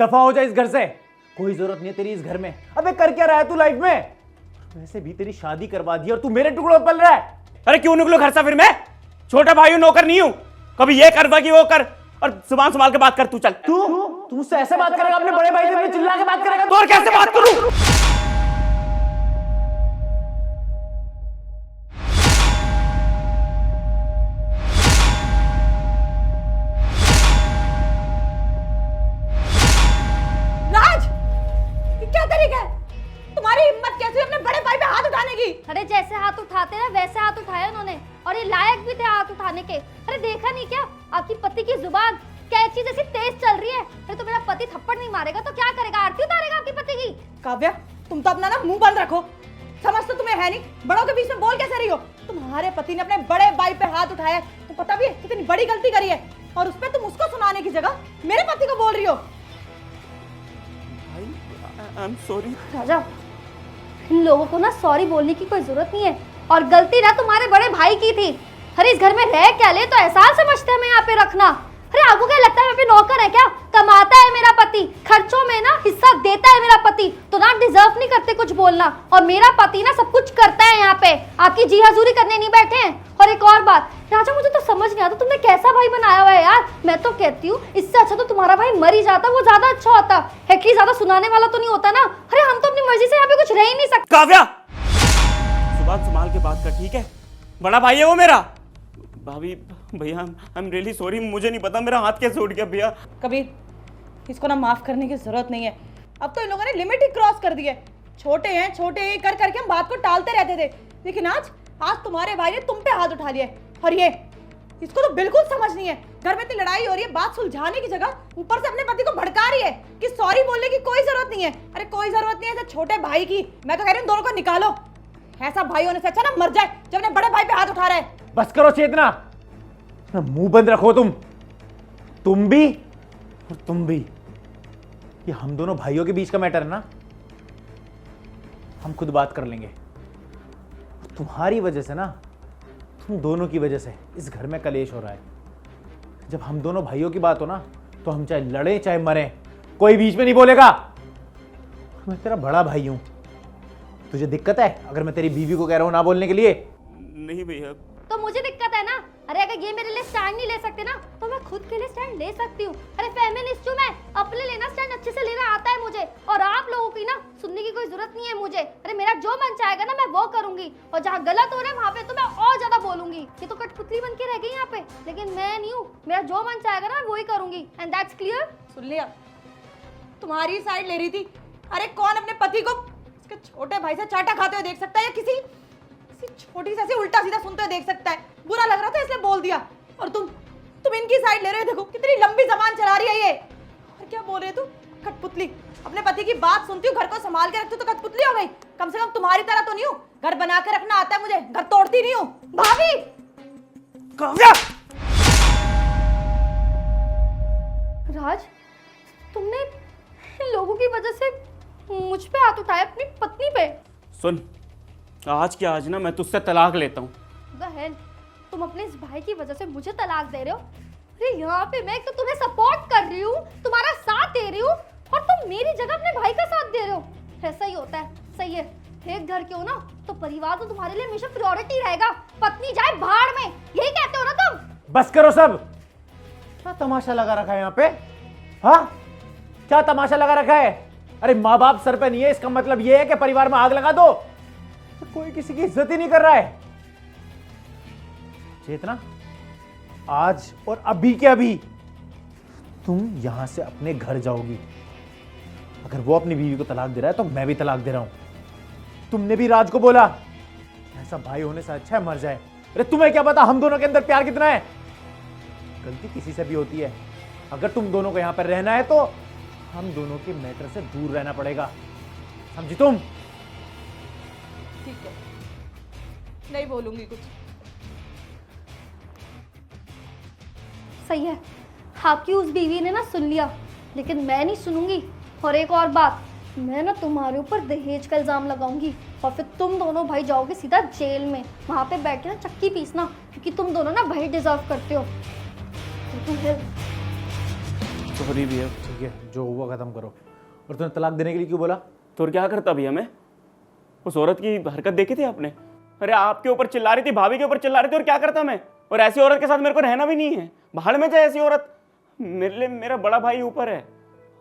दफा हो जाए इस घर से, कोई जरूरत नहीं है तेरी इस घर में। अबे कर क्या रहा है तू लाइफ में? वैसे भी तेरी शादी करवा दी और तू मेरे टुकड़ों पे पल रहा है। अरे क्यों निकलो घर से? फिर मैं छोटा भाई हूं, नौकर नहीं हूं। कभी ये कर बाकी वो कर, और जुबान संभाल के बात कर। तू चल। तू मुझसे ऐसे बात करेगा? अपने बड़े भाई से चिल्ला के बात करेगा? तो और कैसे बात करूं? राज, ये क्या तरीका है? तुम्हारी हिम्मत कैसे हुई अपने बड़े भाई पे हाथ उठाने की? अरे जैसे हाथ उठाते हैं वैसे हाथ उठाए उन्होंने, और ये लायक भी थे हाथ उठाने के। अरे देखा नहीं क्या आपकी पति की जुबान कैची जैसी तेज चल रही है? अरे तो मेरा पति थप्पड़ नहीं मारेगा तो क्या करेगा? आरती उतारेगा आपकी पति की? काव्या, तुम तो अपना ना मुंह बंद रखो। समझ तो तुम्हें है नहीं, बड़ों के बीच में बोल कैसे रही हो? तुम्हारे पति ने अपने बड़े भाई पे हाथ उठाया है, तो पता भी है कितनी बड़ी गलती करी है, और उस पर तुम उसको सुनाने की जगह मेरे पति को बोल रही हो। I am sorry. राजा, इन लोगों को ना सॉरी बोलने की कोई जरूरत नहीं है, और गलती ना तुम्हारे बड़े भाई की थी। अरे इस घर में रह क्या ले तो एहसास समझते हैं हमें यहाँ पे रखना। अरे आपको क्या लगता है मैं पे नौकर है क्या? कमाता है मेरा पति, खर्चों में ना हिस्सा देता है मेरा पति, तो ना डिजर्व नहीं करते कुछ बोलना। और मेरा पति ना सब कुछ करता है यहाँ पे, आपकी जी हजूरी करने नहीं बैठे हैं। और एक और बात राजा, मुझे तो समझ नहीं आता तुमने कैसा भाई बनाया हुआ है यार। मैं तो कहती हूँ इससे अच्छा तो तुम्हारा भाई मर ही जाता, वो ज्यादा अच्छा होता। एटलीस्ट ज्यादा सुनाने वाला तो नहीं होता ना। अरे हम तो अपनी मर्जी से यहाँ पे कुछ रह ही नहीं सकते। काव्या, जुबान संभाल के बात कर, ठीक है? बड़ा भाई है वो मेरा। भाभी, भैया, आई एम रियली सॉरी। मुझे नहीं पता मेरा हाथ कैसे उठ गया भैया। कबीर, इसको ना माफ करने की जरूरत नहीं है। अब तो इन लोगों ने लिमिट ही क्रॉस कर दी है। छोटे हैं छोटे ही कर करके हम बात को टालते रहते थे, लेकिन आज तुम्हारे भाई ने तुम पे हाथ उठा लिया है। और ये इसको तो बिल्कुल समझ नहीं है। घर में इतनी लड़ाई हो रही है, बात सुलझाने की जगह ऊपर से अपने पति को भड़का रही है कि सॉरी बोलने की कोई जरूरत नहीं है। अरे कोई जरूरत नहीं है ऐसे छोटे भाई की। मैं तो कह रही हूँ दोनों को निकालो। ऐसा भाई होने से अच्छा ना मर जाए जब अपने बड़े भाई पे हाथ उठा रहा है। बस करो चेतना, मुंह बंद रखो। तुम भी और तुम भी। ये हम दोनों भाइयों के बीच का मैटर है ना, हम खुद बात कर लेंगे। तुम्हारी वजह से ना, तुम दोनों की वजह से इस घर में कलेश हो रहा है। जब हम दोनों भाइयों की बात हो ना, तो हम चाहे लड़े चाहे मरे, कोई बीच में नहीं बोलेगा। मैं तेरा बड़ा भाई हूं। तुझे दिक्कत है अगर मैं तेरी बीवी को कह रहा हूं ना बोलने के लिए? नहीं भैया। तो मुझे दिक्कत है ना। अरे अगर ये मेरे लिए स्टैंड नहीं ले सकते ना, तो मैं खुद के लिए स्टैंड ले सकती हूँ। अरे फेमिनिस्ट हूँ मैं, अपने लेना स्टैंड अच्छे से लेना आता है मुझे, और आप लोगों की ना सुनने की कोई जरूरत नहीं है मुझे। अरे मेरा जो मन चाहेगा ना मैं वो करूंगी, और जहाँ गलत हो रहा है वहाँ पे तो मैं और ज्यादा बोलूंगी। ये तो कठपुतली बन के रह गई यहाँ पे, लेकिन मैं नहीं हूँ। मेरा जो मन चाहेगा ना मैं वही करूंगी, एंड दैट्स क्लियर। सुन लिया, तुम्हारी साइड ले रही थी। अरे कौन अपने पति को इसके छोटे भाई से चाटा खाते हुए देख सकता है, या किसी छोटी सी उल्टा सीधा सुनते हुए देख सकता है? बुरा लग रहा था इसलिए बोल दिया। और तुम इनकी साइड ले रहे हो। देखो कितनी लंबी जबान चला रही है ये। और क्या बोल रहे तू? कठपुतली। अपने पति की बात सुनती हूँ, घर को संभाल के रखती हूँ तो कठपुतली हो गई? कम से कम तुम्हारी तरह तो नहीं हूँ, घर बना के रखना आता है मुझे, घर तोड़ती नहीं हूँ। भाभी, काव्या, राज, तुमने इन लोगों की वजह से मुझ पे हाथ उठाया, अपनी पत्नी पे। सुन, आज के आज ना मैं तुझसे तलाक लेता हूँ। तुम अपने इस भाई की वजह से मुझे तलाक दे रहे हो? अरे यहाँ पे मैं तो तुम्हें सपोर्ट कर रही हूँ, तुम्हारा साथ दे रही हूँ, और तुम मेरी जगह अपने भाई का साथ दे रहे हो। ऐसा ही होता है, सही है। एक घर के हो ना तो परिवार तो तुम्हारे लिए हमेशा प्रायोरिटी रहेगा, पत्नी जाए भाड़ में, यही कहते हो ना तुम? बस करो सब। क्या तमाशा लगा रखा है यहाँ पे? हाँ, क्या तमाशा लगा रखा है? अरे माँ बाप सर पे नहीं है, इसका मतलब ये है कि परिवार में आग लगा दो? तो कोई किसी की इज्जत ही नहीं कर रहा है। चेतना, आज और अभी के अभी तुम यहां से अपने घर जाओगी। अगर वो अपनी बीवी को तलाक दे रहा है तो मैं भी तलाक दे रहा हूं। तुमने भी राज को बोला ऐसा भाई होने से अच्छा है मर जाए। अरे तुम्हें क्या पता हम दोनों के अंदर प्यार कितना है? गलती किसी से भी होती है। अगर तुम दोनों को यहां पर रहना है तो हम दोनों के मैटर से दूर रहना पड़ेगा, समझी तुम? ठीक है, नहीं बोलूंगी कुछ। सही है, आपकी उस बीवी ने ना सुन लिया, लेकिन मैं नहीं सुनूंगी। और एक और बात, मैं ना तुम्हारे ऊपर दहेज का इल्जाम लगाऊंगी, और फिर तुम दोनों भाई जाओगे सीधा जेल में। वहां पे बैठ के ना चक्की पीसना, क्योंकि तुम दोनों ना भाई डिजर्व करते हो। सॉरी भैया। ठीक है, जो हुआ खत्म करो। और तूने तलाक देने के लिए क्यों बोला? तो और क्या करता भैया मैं? उस औरत की हरकत देखी थी आपने? अरे आपके ऊपर चिल्ला रही थी, भाभी के ऊपर चिल्ला रही थी, और क्या करता मैं? और ऐसी औरत के साथ मेरे को रहना भी नहीं है। भाड़ में जाए ऐसी औरत। मेरे लिए मेरा बड़ा भाई ऊपर है।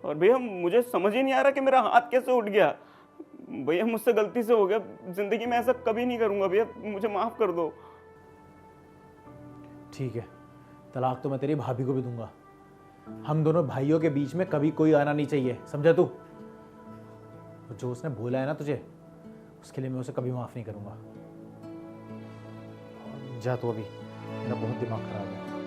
और भैया मुझे समझ ही नहीं आ रहा कि मेरा हाथ कैसे उठ गया। भैया मुझसे गलती से हो गया, जिंदगी में ऐसा कभी नहीं करूंगा भैया, मुझे माफ कर दो। ठीक है, तलाक तो मैं तेरी भाभी को भी दूंगा। हम दोनों भाइयों के बीच में कभी कोई आना नहीं चाहिए, समझा तू? और जो उसने बोला है ना तुझे, उसके लिए मैं उसे कभी माफ नहीं करूंगा। जा तू, अभी मेरा बहुत दिमाग खराब है।